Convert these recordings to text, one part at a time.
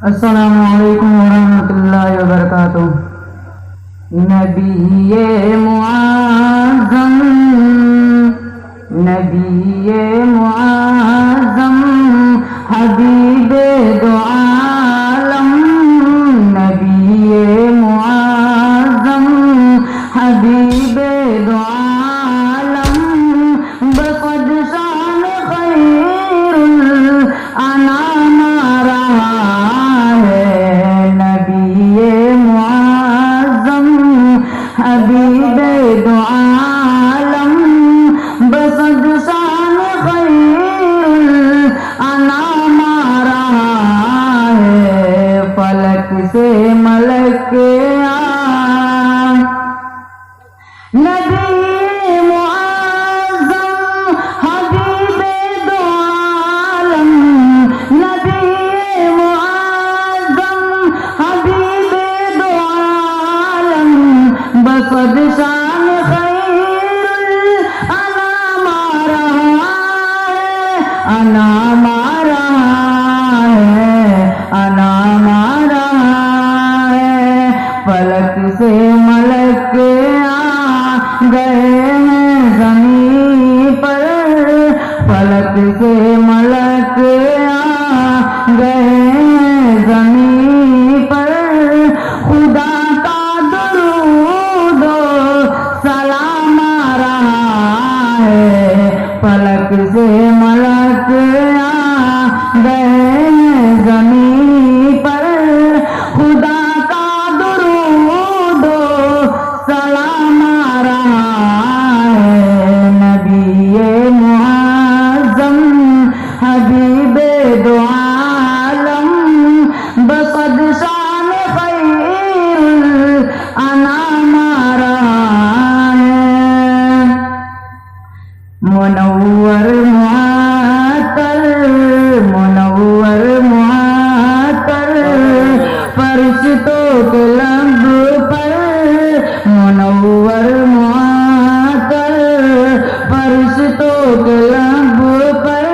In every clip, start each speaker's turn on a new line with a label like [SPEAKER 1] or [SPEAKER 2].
[SPEAKER 1] अस्सलामुअलैकुम वरहमतुल्लाहि वबरकातुह। नबीए मुआज़्ज़म, नबीए मुआज़्ज़म, हबीबे दो आलम, नबीए मुआज़्ज़म, हबीबे दो आलम, बक़द शान खैरुल अनाम रहा है। नबीए मुआज़्ज़म, हबीबे दो आलम, बक़द शान खैरुल अनाम रहा है। फलक से मलक नबी मुआज़्ज़म, हबीबे दो आलम, नबी मुआज़्ज़म, हबीबे दो आलम, बक़द शान खैरुल अनाम रहा है, अनाम रहा है, अनाम रहा है। फलक से मलक गए हैं ज़मीं पर, फलक से मलक गए हैं ज़मीं पर, खुदा का दरूद सलाम रहा है। फलक से मलक गए हैं ज़मीं पर, खुदा का दरूद सलाम रहा है। नबीए मुआज़्ज़म, हबीबे दो आलम, बक़द शान खैरुल अनाम रहा है। मुनव्वर मुअत्तर, मुनव्वर मुअत्तर, फरिश्तों के लब पर, मुनव्वर मुअत्तर, फरिश्तों के लब पर,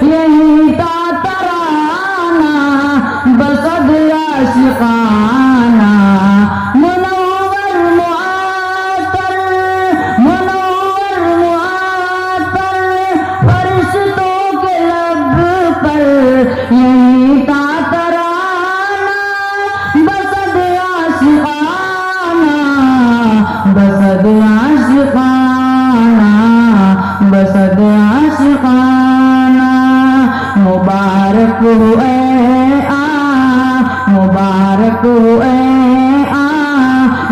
[SPEAKER 1] यही था तराना बक़द आशिक़ाना। मुनव्वर मुअत्तर, मुनव्वर मुअत्तर, फरिश्तों के लब पर, यही था तराना बक़द आशिक़ाना, बक़द आशिक़ाना, बक़द आशिक़ाना। मुबारक हुए मुबारक हुए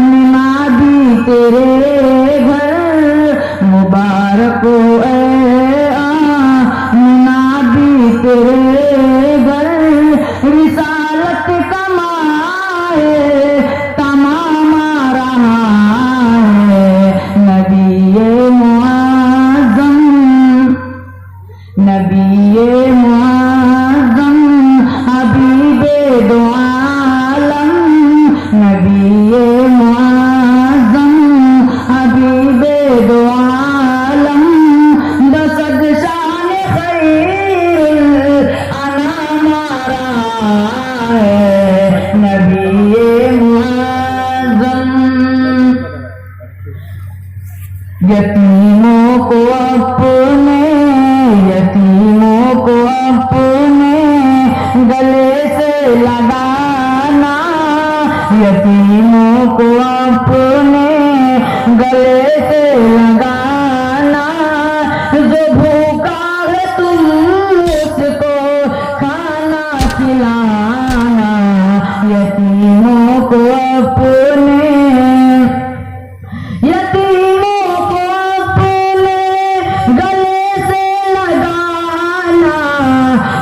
[SPEAKER 1] निमादी तेरे घर, मुबारक हुए निमादी तेरे घर, रिसालत कमाए तमाम रहा है। नबीए मुआज़्ज़म, नबीए मुआज़्ज़म, हबीबे दो आलम, नबीए मुआज़्ज़म, हबीबे दो आलम, बक़द शान खैरुल अनाम रहा है। नबीए मुआज़्ज़म, यतीमों को अपने, यतीमों को अपने गले से लगाना, यतीमों को अपने गले से लगाना, जो भूखा है तुम उसको खाना खिलाना। यतीमों को अपने, यतीमों को अपने गले से लगाना,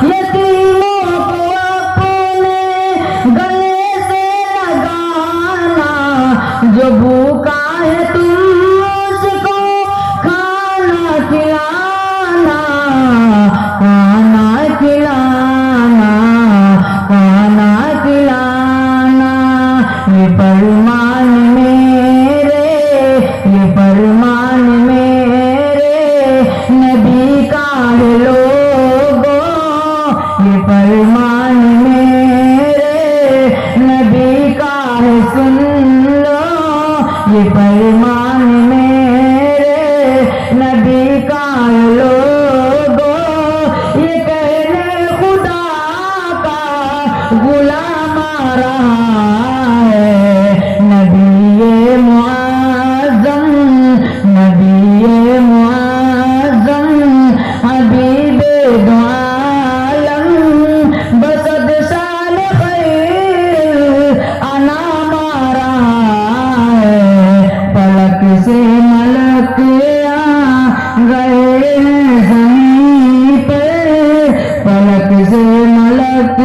[SPEAKER 1] यतीमों को अपने गले से लगाना, जो गुलाम आ रहा है। नबी मुआज़्ज़म, नबी मुआज़्ज़म, हबीबे दो आलम, बसद शान खैर अनाम आ रहा है। पलक से मलक आ गए हैं ज़मीं पे, पलक से मलक